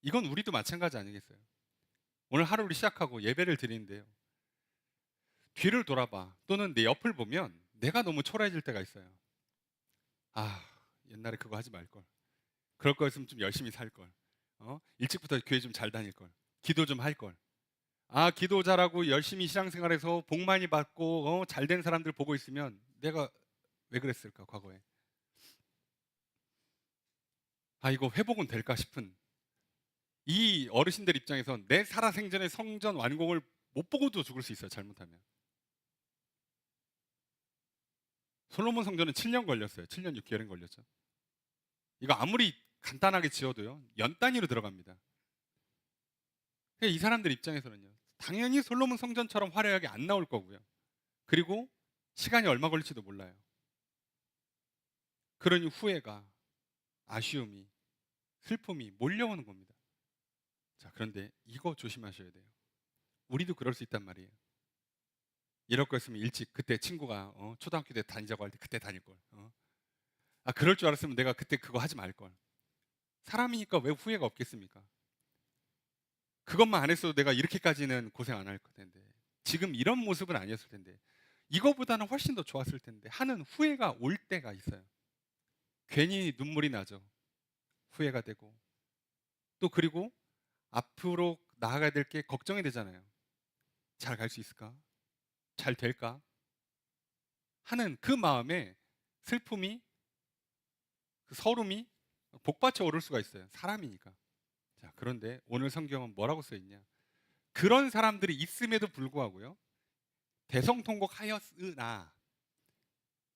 Speaker 1: 이건 우리도 마찬가지 아니겠어요? 오늘 하루를 시작하고 예배를 드리는데요. 뒤를 돌아봐. 또는 내 옆을 보면 내가 너무 초라해질 때가 있어요. 아, 옛날에 그거 하지 말걸. 그럴 거였으면 좀 열심히 살걸. 일찍부터 교회 좀 잘 다닐걸. 기도 좀 할걸. 아, 기도 잘하고 열심히 신앙생활해서 복 많이 받고 잘된 사람들 보고 있으면 내가 왜 그랬을까, 과거에. 아, 이거 회복은 될까 싶은 이 어르신들 입장에선 내 살아생전의 성전 완공을 못 보고도 죽을 수 있어요, 잘못하면. 솔로몬 성전은 7년 걸렸어요. 7년 6개월은 걸렸죠. 이거 아무리 간단하게 지어도요, 연 단위로 들어갑니다. 그러니까 이 사람들 입장에서는요, 당연히 솔로몬 성전처럼 화려하게 안 나올 거고요. 그리고 시간이 얼마 걸릴지도 몰라요. 그러니 후회가, 아쉬움이, 슬픔이 몰려오는 겁니다. 자, 그런데 이거 조심하셔야 돼요. 우리도 그럴 수 있단 말이에요. 이럴 거였으면 일찍 그때 친구가 초등학교 때 다니자고 할 때 그때 다닐 걸. 아, 그럴 줄 알았으면 내가 그때 그거 하지 말 걸. 사람이니까 왜 후회가 없겠습니까? 그것만 안 했어도 내가 이렇게까지는 고생 안 할 텐데. 지금 이런 모습은 아니었을 텐데. 이거보다는 훨씬 더 좋았을 텐데 하는 후회가 올 때가 있어요. 괜히 눈물이 나죠. 후회가 되고. 또 그리고 앞으로 나아가야 될 게 걱정이 되잖아요. 잘 갈 수 있을까? 잘 될까? 하는 그 마음에 슬픔이, 그 서름이 복받쳐 오를 수가 있어요. 사람이니까. 자, 그런데 오늘 성경은 뭐라고 써 있냐? 그런 사람들이 있음에도 불구하고요. 대성통곡하였으나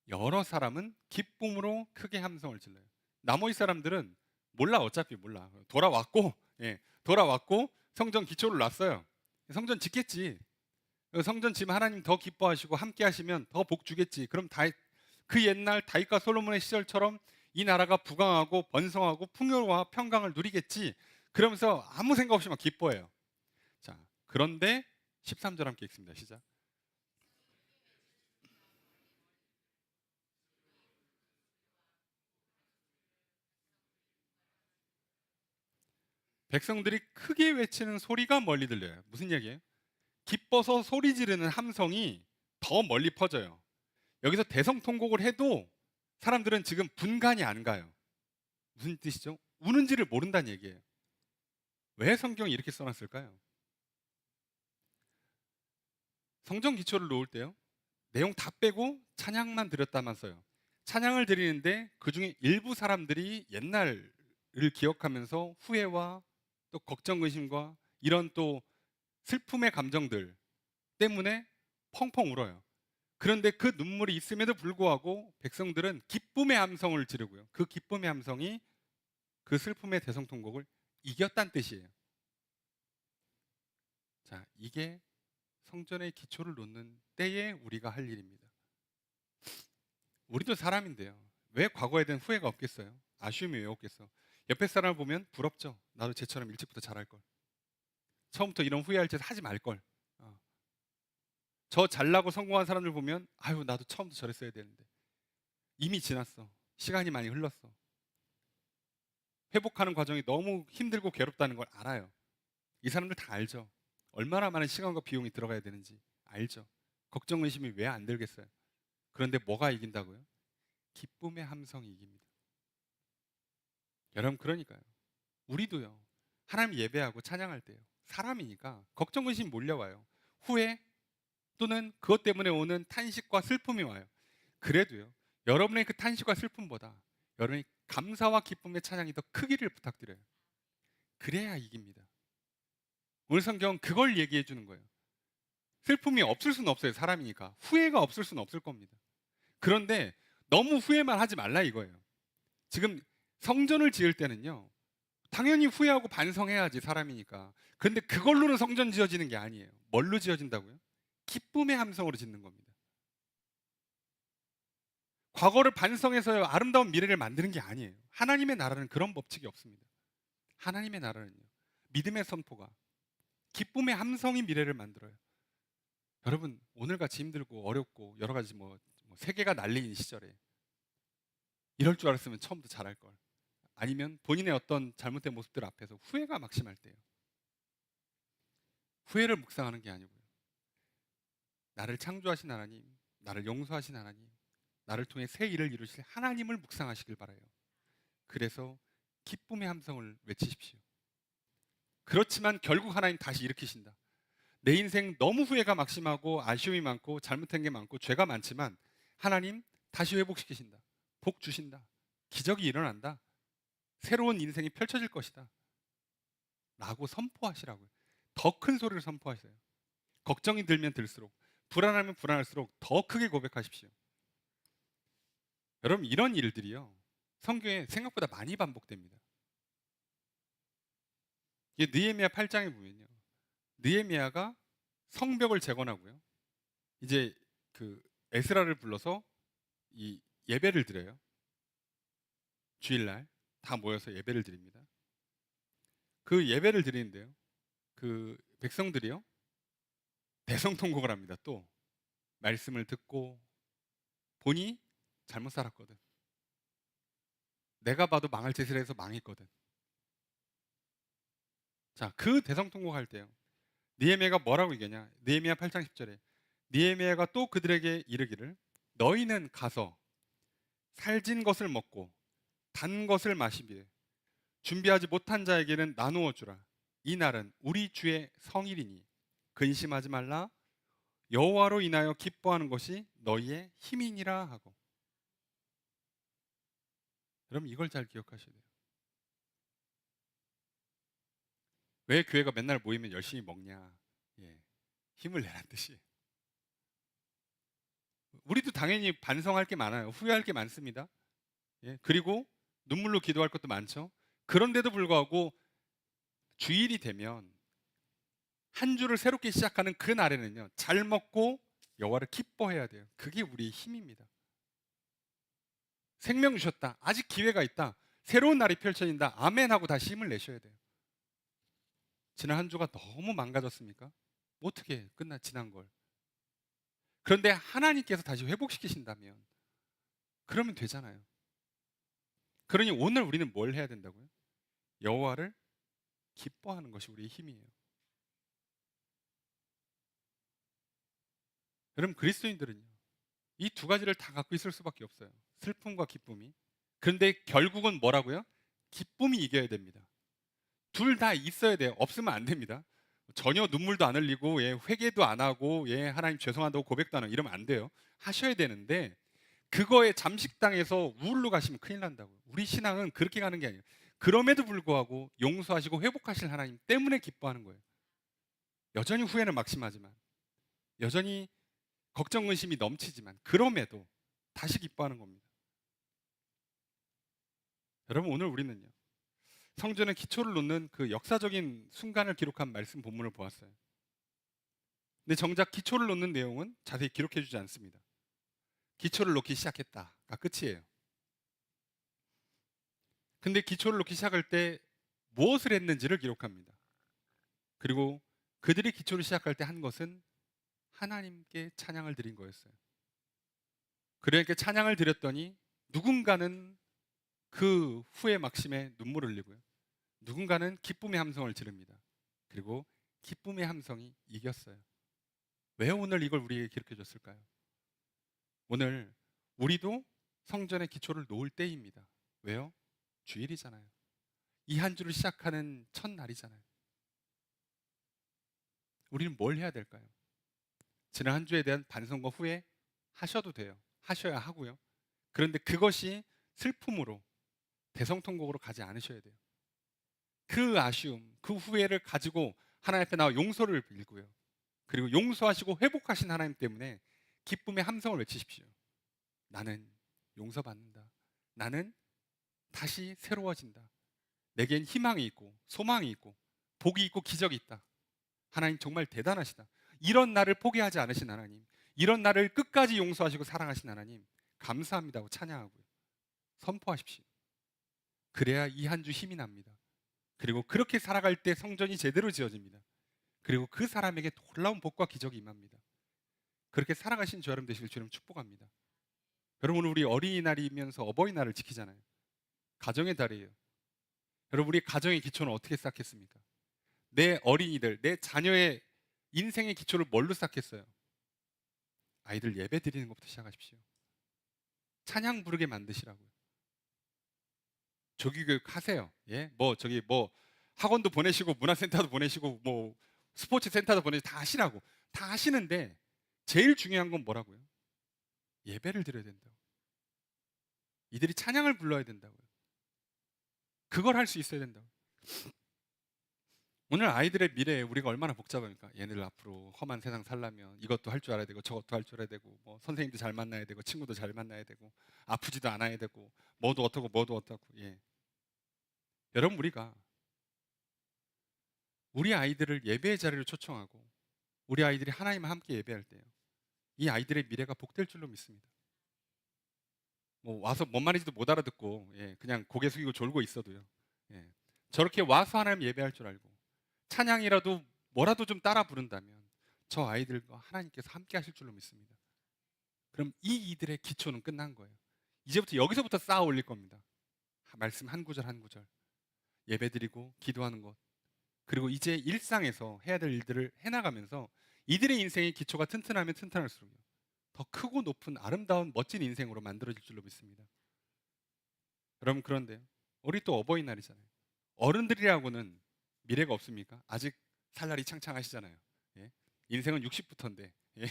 Speaker 1: 여러 사람은 기쁨으로 크게 함성을 질러요. 나머지 사람들은 몰라, 어차피 몰라. 돌아왔고, 예, 돌아왔고 성전 기초를 놨어요. 성전 짓겠지. 성전 지면 하나님 더 기뻐하시고 함께 하시면 더 복 주겠지. 그럼 그 옛날 다윗과 솔로몬의 시절처럼 이 나라가 부강하고 번성하고 풍요와 평강을 누리겠지. 그러면서 아무 생각 없이 막 기뻐해요. 자, 그런데 13절 함께 읽습니다. 시작. 백성들이 크게 외치는 소리가 멀리 들려요. 무슨 얘기예요? 기뻐서 소리 지르는 함성이 더 멀리 퍼져요. 여기서 대성통곡을 해도 사람들은 지금 분간이 안 가요. 무슨 뜻이죠? 우는지를 모른다는 얘기예요. 왜 성경이 이렇게 써놨을까요? 성전 기초를 놓을 때요, 내용 다 빼고 찬양만 드렸다면서요. 찬양을 드리는데 그 중에 일부 사람들이 옛날을 기억하면서 후회와 또 걱정, 의심과 이런 또 슬픔의 감정들 때문에 펑펑 울어요. 그런데 그 눈물이 있음에도 불구하고 백성들은 기쁨의 함성을 지르고요. 그 기쁨의 함성이 그 슬픔의 대성통곡을 이겼다는 뜻이에요. 자, 이게 성전의 기초를 놓는 때에 우리가 할 일입니다. 우리도 사람인데요. 왜 과거에 대한 후회가 없겠어요? 아쉬움이 왜 없겠어? 옆에 사람을 보면 부럽죠. 나도 쟤처럼 일찍부터 잘할 걸. 처음부터 이런 후회할 짓 하지 말 걸. 저 잘나고 성공한 사람들 보면 아유 나도 처음부터 저랬어야 되는데 이미 지났어. 시간이 많이 흘렀어. 회복하는 과정이 너무 힘들고 괴롭다는 걸 알아요. 이 사람들 다 알죠. 얼마나 많은 시간과 비용이 들어가야 되는지 알죠. 걱정 의심이 왜 안 들겠어요? 그런데 뭐가 이긴다고요? 기쁨의 함성이 이깁니다. 여러분 그러니까요. 우리도요. 하나님 예배하고 찬양할 때요. 사람이니까 걱정 의심 몰려와요. 후회 또는 그것 때문에 오는 탄식과 슬픔이 와요. 그래도요. 여러분의 그 탄식과 슬픔보다 여러분의 감사와 기쁨의 찬양이 더 크기를 부탁드려요. 그래야 이깁니다. 오늘 성경 그걸 얘기해 주는 거예요. 슬픔이 없을 수는 없어요. 사람이니까. 후회가 없을 수는 없을 겁니다. 그런데 너무 후회만 하지 말라 이거예요. 지금 성전을 지을 때는요. 당연히 후회하고 반성해야지 사람이니까. 그런데 그걸로는 성전 지어지는 게 아니에요. 뭘로 지어진다고요? 기쁨의 함성으로 짓는 겁니다. 과거를 반성해서 아름다운 미래를 만드는 게 아니에요. 하나님의 나라는 그런 법칙이 없습니다. 하나님의 나라는요. 믿음의 선포가 기쁨의 함성이 미래를 만들어요. 여러분 오늘같이 힘들고 어렵고 여러 가지 세계가 난리인 시절에 이럴 줄 알았으면 처음부터 잘할 걸. 아니면 본인의 어떤 잘못된 모습들 앞에서 후회가 막심할 때요. 후회를 묵상하는 게 아니고요. 나를 창조하신 하나님, 나를 용서하신 하나님, 나를 통해 새 일을 이루실 하나님을 묵상하시길 바라요. 그래서 기쁨의 함성을 외치십시오. 그렇지만 결국 하나님 다시 일으키신다. 내 인생 너무 후회가 막심하고 아쉬움이 많고 잘못한 게 많고 죄가 많지만 하나님 다시 회복시키신다. 복 주신다. 기적이 일어난다. 새로운 인생이 펼쳐질 것이다. 라고 선포하시라고요. 더 큰 소리를 선포하세요. 걱정이 들면 들수록, 불안하면 불안할수록 더 크게 고백하십시오. 여러분 이런 일들이요. 성경에 생각보다 많이 반복됩니다. 이게 느헤미야 8장에 보면요. 느헤미야가 성벽을 재건하고요. 이제 그 에스라를 불러서 이 예배를 드려요. 주일날 다 모여서 예배를 드립니다. 그 예배를 드리는데요. 그 백성들이요. 대성통곡을 합니다. 또 말씀을 듣고 보니 잘못 살았거든. 내가 봐도 망할 짓을 해서 망했거든. 자, 그 대성통곡할 때요. 느헤미야가 뭐라고 얘기하냐? 느헤미야 8장 10절에 느헤미야가 또 그들에게 이르기를 너희는 가서 살진 것을 먹고 단 것을 마시되 준비하지 못한 자에게는 나누어 주라. 이 날은 우리 주의 성일이니 근심하지 말라. 여호와로 인하여 기뻐하는 것이 너희의 힘이니라 하고. 여러분 이걸 잘 기억하셔야 돼요. 왜 교회가 맨날 모이면 열심히 먹냐? 예, 힘을 내란 뜻이에요. 우리도 당연히 반성할 게 많아요. 후회할 게 많습니다. 예, 그리고 눈물로 기도할 것도 많죠. 그런데도 불구하고 주일이 되면 한 주를 새롭게 시작하는 그 날에는요. 잘 먹고 여호와를 기뻐해야 돼요. 그게 우리의 힘입니다. 생명 주셨다. 아직 기회가 있다. 새로운 날이 펼쳐진다. 아멘 하고 다시 힘을 내셔야 돼요. 지난 한 주가 너무 망가졌습니까? 어떻게 지난 걸. 그런데 하나님께서 다시 회복시키신다면 그러면 되잖아요. 그러니 오늘 우리는 뭘 해야 된다고요? 여호와를 기뻐하는 것이 우리의 힘이에요. 여러분 그리스도인들은요. 이 두 가지를 다 갖고 있을 수밖에 없어요. 슬픔과 기쁨이. 그런데 결국은 뭐라고요? 기쁨이 이겨야 됩니다. 둘 다 있어야 돼요. 없으면 안 됩니다. 전혀 눈물도 안 흘리고 회개도 안 하고 하나님 죄송하다고 고백도 안 하고 이러면 안 돼요. 하셔야 되는데 그거에 잠식당해서 우울로 가시면 큰일 난다고요. 우리 신앙은 그렇게 가는 게 아니에요. 그럼에도 불구하고 용서하시고 회복하실 하나님 때문에 기뻐하는 거예요. 여전히 후회는 막심하지만 여전히 걱정 의심이 넘치지만 그럼에도 다시 기뻐하는 겁니다. 여러분 오늘 우리는요. 성전의 기초를 놓는 그 역사적인 순간을 기록한 말씀 본문을 보았어요. 근데 정작 기초를 놓는 내용은 자세히 기록해 주지 않습니다. 기초를 놓기 시작했다가 끝이에요. 근데 기초를 놓기 시작할 때 무엇을 했는지를 기록합니다. 그리고 그들이 기초를 시작할 때 한 것은 하나님께 찬양을 드린 거였어요. 그러니까 찬양을 드렸더니 누군가는 그 후에 막심에 눈물을 흘리고요. 누군가는 기쁨의 함성을 지릅니다. 그리고 기쁨의 함성이 이겼어요. 왜 오늘 이걸 우리에게 기록해 줬을까요? 오늘 우리도 성전의 기초를 놓을 때입니다. 왜요? 주일이잖아요. 이 한 주를 시작하는 첫날이잖아요. 우리는 뭘 해야 될까요? 지난 한 주에 대한 반성과 후회 하셔도 돼요. 하셔야 하고요. 그런데 그것이 슬픔으로 대성통곡으로 가지 않으셔야 돼요. 그 아쉬움, 그 후회를 가지고 하나님 앞에 나와 용서를 빌고요. 그리고 용서하시고 회복하신 하나님 때문에 기쁨의 함성을 외치십시오. 나는 용서받는다. 나는 다시 새로워진다. 내겐 희망이 있고 소망이 있고 복이 있고 기적이 있다. 하나님 정말 대단하시다. 이런 나를 포기하지 않으신 하나님, 이런 나를 끝까지 용서하시고 사랑하신 하나님, 감사합니다고 찬양하고요. 선포하십시오. 그래야 이 한 주 힘이 납니다. 그리고 그렇게 살아갈 때 성전이 제대로 지어집니다. 그리고 그 사람에게 놀라운 복과 기적이 임합니다. 그렇게 살아가신 주 여러분 되시길 주님 축복합니다. 여러분, 우리 어린이날이면서 어버이날을 지키잖아요. 가정의 달이에요. 여러분, 우리 가정의 기초는 어떻게 쌓겠습니까? 내 어린이들, 내 자녀의 인생의 기초를 뭘로 쌓겠어요? 아이들 예배 드리는 것부터 시작하십시오. 찬양 부르게 만드시라고요. 조기교육 하세요. 예? 뭐 학원도 보내시고 문화센터도 보내시고 뭐 스포츠 센터도 보내시고 다 하시라고. 다 하시는데 제일 중요한 건 뭐라고요? 예배를 드려야 된다고. 이들이 찬양을 불러야 된다고요. 그걸 할 수 있어야 된다고. 오늘 아이들의 미래에 우리가 얼마나 복잡합니까? 얘네들 앞으로 험한 세상 살려면 이것도 할 줄 알아야 되고 저것도 할 줄 알아야 되고 뭐 선생님도 잘 만나야 되고 친구도 잘 만나야 되고 아프지도 않아야 되고 뭐도 어떻고 예. 여러분, 우리 아이들을 예배의 자리로 초청하고 우리 아이들이 하나님과 함께 예배할 때요, 이 아이들의 미래가 복될 줄로 믿습니다. 뭐 와서 뭔 말인지도 못 알아듣고 예, 그냥 고개 숙이고 졸고 있어도요, 예, 저렇게 와서 하나님 예배할 줄 알고 찬양이라도 뭐라도 좀 따라 부른다면 저 아이들과 하나님께서 함께 하실 줄로 믿습니다. 그럼 이 이들의 기초는 끝난 거예요. 이제부터 여기서부터 쌓아 올릴 겁니다. 말씀 한 구절 한 구절 예배드리고 기도하는 것, 그리고 이제 일상에서 해야 될 일들을 해나가면서 이들의 인생의 기초가 튼튼하면 튼튼할수록 더 크고 높은 아름다운 멋진 인생으로 만들어질 줄로 믿습니다. 여러분, 그런데요, 우리 또 어버이날이잖아요. 어른들이라고는 미래가 없습니까? 아직 살 날이 창창하시잖아요. 예? 인생은 60부터인데 예?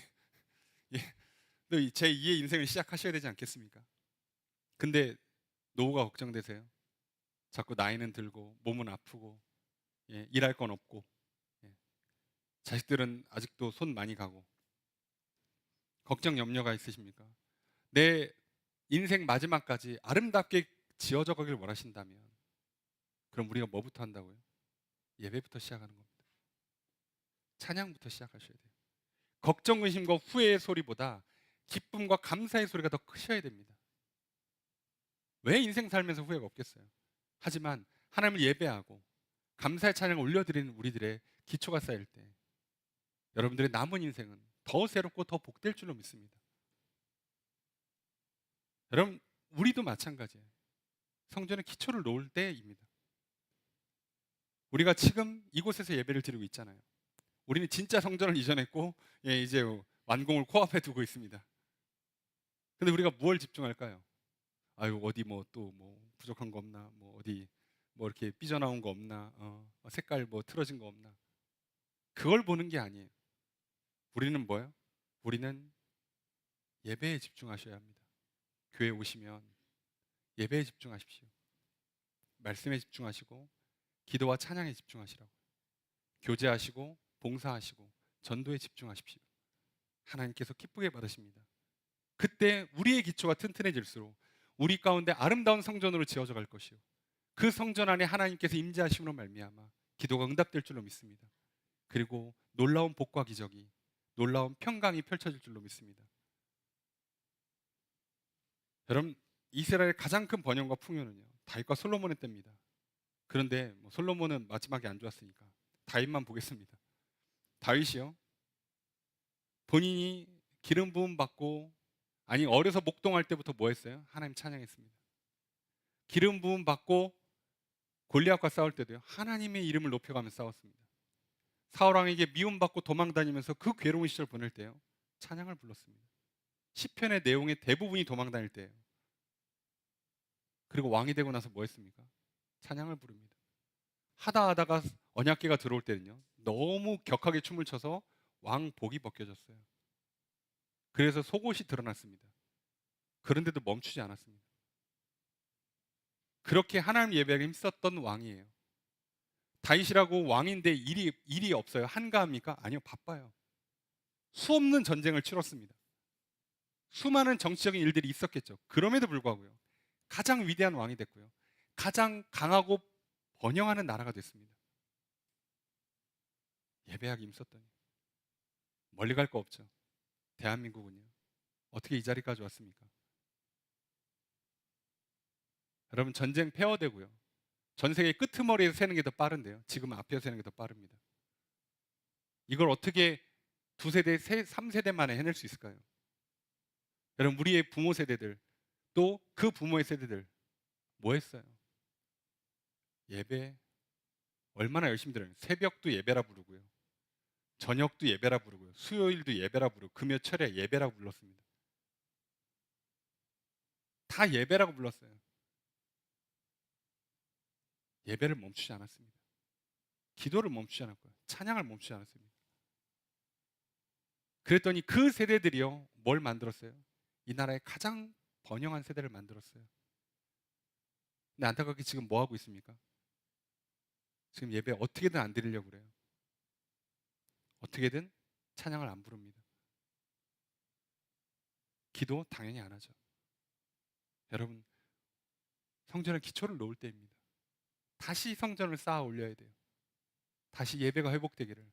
Speaker 1: 예. 또 제2의 인생을 시작하셔야 되지 않겠습니까? 근데 노후가 걱정되세요? 자꾸 나이는 들고 몸은 아프고 예, 일할 건 없고 예, 자식들은 아직도 손 많이 가고 걱정 염려가 있으십니까? 내 인생 마지막까지 아름답게 지어져 가길 원하신다면 그럼 우리가 뭐부터 한다고요? 예배부터 시작하는 겁니다. 찬양부터 시작하셔야 돼요. 걱정, 의심과 후회의 소리보다 기쁨과 감사의 소리가 더 크셔야 됩니다. 왜 인생 살면서 후회가 없겠어요? 하지만 하나님을 예배하고 감사의 찬양을 올려드리는 우리들의 기초가 쌓일 때 여러분들의 남은 인생은 더 새롭고 더 복될 줄로 믿습니다. 여러분, 우리도 마찬가지예요. 성전의 기초를 놓을 때입니다. 우리가 지금 이곳에서 예배를 드리고 있잖아요. 우리는 진짜 성전을 이전했고 예, 이제 완공을 코앞에 두고 있습니다. 근데 우리가 뭘 집중할까요? 아유, 어디 뭐 또 뭐 부족한 거 없나? 뭐 어디 뭐 이렇게 삐져나온 거 없나? 색깔 뭐 틀어진 거 없나? 그걸 보는 게 아니에요. 우리는 뭐예요? 우리는 예배에 집중하셔야 합니다. 교회 오시면 예배에 집중하십시오. 말씀에 집중하시고 기도와 찬양에 집중하시라고. 교제하시고 봉사하시고 전도에 집중하십시오. 하나님께서 기쁘게 받으십니다. 그때 우리의 기초가 튼튼해질수록 우리 가운데 아름다운 성전으로 지어져 갈 것이요, 그 성전 안에 하나님께서 임재하심으로 말미암아 기도가 응답될 줄로 믿습니다. 그리고 놀라운 복과 기적이 놀라운 평강이 펼쳐질 줄로 믿습니다. 여러분, 이스라엘의 가장 큰 번영과 풍요는요, 다윗과 솔로몬의 때입니다. 그런데 솔로몬은 마지막에 안 좋았으니까 다윗만 보겠습니다. 다윗이요, 본인이 기름 부음 받고, 아니 어려서 목동할 때부터 뭐 했어요? 하나님 찬양했습니다. 기름 부음 받고 골리앗과 싸울 때도요, 하나님의 이름을 높여가며 싸웠습니다. 사울 왕에게 미움받고 도망다니면서 그 괴로운 시절 보낼 때요, 찬양을 불렀습니다. 시편의 내용의 대부분이 도망다닐 때예요. 그리고 왕이 되고 나서 뭐 했습니까? 찬양을 부릅니다. 하다가 언약궤가 들어올 때는요, 너무 격하게 춤을 춰서 왕 복이 벗겨졌어요. 그래서 속옷이 드러났습니다. 그런데도 멈추지 않았습니다. 그렇게 하나님 예배에 힘썼던 왕이에요. 다윗이라고 왕인데 일이 없어요? 한가합니까? 아니요, 바빠요. 수없는 전쟁을 치렀습니다. 수많은 정치적인 일들이 있었겠죠. 그럼에도 불구하고요, 가장 위대한 왕이 됐고요, 가장 강하고 번영하는 나라가 됐습니다. 예배하기 힘썼더니 멀리 갈 거 없죠. 대한민국은요, 어떻게 이 자리까지 왔습니까? 여러분, 전쟁 폐허되고요, 전 세계 끄트머리에서 새는 게 더 빠른데요, 지금 앞에서 새는 게 더 빠릅니다. 이걸 어떻게 두 세대, 3세대 만에 해낼 수 있을까요? 여러분, 우리의 부모 세대들, 또 그 부모의 세대들 뭐 했어요? 예배 얼마나 열심히 들어요. 새벽도 예배라 부르고요, 저녁도 예배라 부르고요, 수요일도 예배라 부르고, 금요 철야 예배라고 불렀습니다. 다 예배라고 불렀어요. 예배를 멈추지 않았습니다. 기도를 멈추지 않았고요, 찬양을 멈추지 않았습니다. 그랬더니 그 세대들이요, 뭘 만들었어요? 이 나라의 가장 번영한 세대를 만들었어요. 근데 안타깝게 지금 뭐 하고 있습니까? 지금 예배 어떻게든 안 드리려고 그래요. 어떻게든 찬양을 안 부릅니다. 기도 당연히 안 하죠. 여러분, 성전의 기초를 놓을 때입니다. 다시 성전을 쌓아 올려야 돼요. 다시 예배가 회복되기를,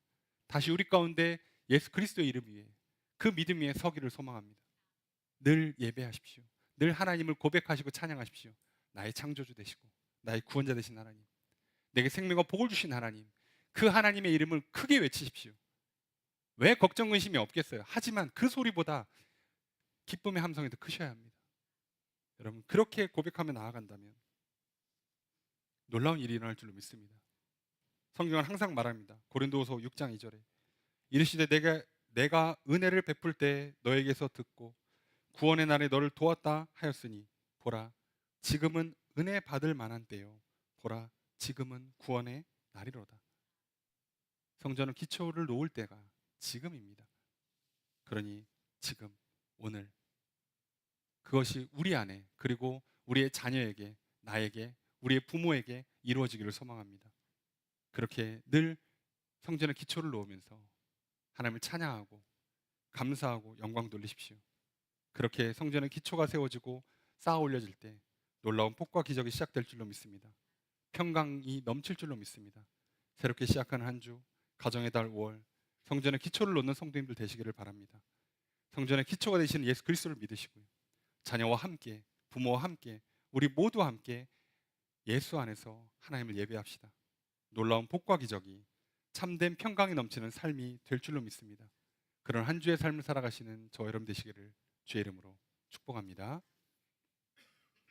Speaker 1: 다시 우리 가운데 예수 그리스도의 이름 위에, 그 믿음 위에 서기를 소망합니다. 늘 예배하십시오. 늘 하나님을 고백하시고 찬양하십시오. 나의 창조주 되시고 나의 구원자 되신 하나님, 내게 생명과 복을 주신 하나님, 그 하나님의 이름을 크게 외치십시오. 왜 걱정 근심이 없겠어요? 하지만 그 소리보다 기쁨의 함성이 더 크셔야 합니다. 여러분, 그렇게 고백하며 나아간다면 놀라운 일이 일어날 줄로 믿습니다. 성경은 항상 말합니다. 고린도후서 6장 2절에 이르시되 내가 은혜를 베풀 때 너에게서 듣고 구원의 날에 너를 도왔다 하였으니 보라, 지금은 은혜 받을 만한 때요, 보라, 지금은 구원의 날이로다. 성전은 기초를 놓을 때가 지금입니다. 그러니 지금, 오늘 그것이 우리 안에, 그리고 우리의 자녀에게, 나에게, 우리의 부모에게 이루어지기를 소망합니다. 그렇게 늘 성전의 기초를 놓으면서 하나님을 찬양하고 감사하고 영광 돌리십시오. 그렇게 성전의 기초가 세워지고 쌓아 올려질 때 놀라운 복과 기적이 시작될 줄로 믿습니다. 평강이 넘칠 줄로 믿습니다. 새롭게 시작하는 한 주, 가정의 달 5월, 성전의 기초를 놓는 성도님들 되시기를 바랍니다. 성전의 기초가 되시는 예수 그리스도를 믿으시고요, 자녀와 함께, 부모와 함께, 우리 모두와 함께 예수 안에서 하나님을 예배합시다. 놀라운 복과 기적이, 참된 평강이 넘치는 삶이 될 줄로 믿습니다. 그런 한 주의 삶을 살아가시는 저 여러분 되시기를 주의 이름으로 축복합니다.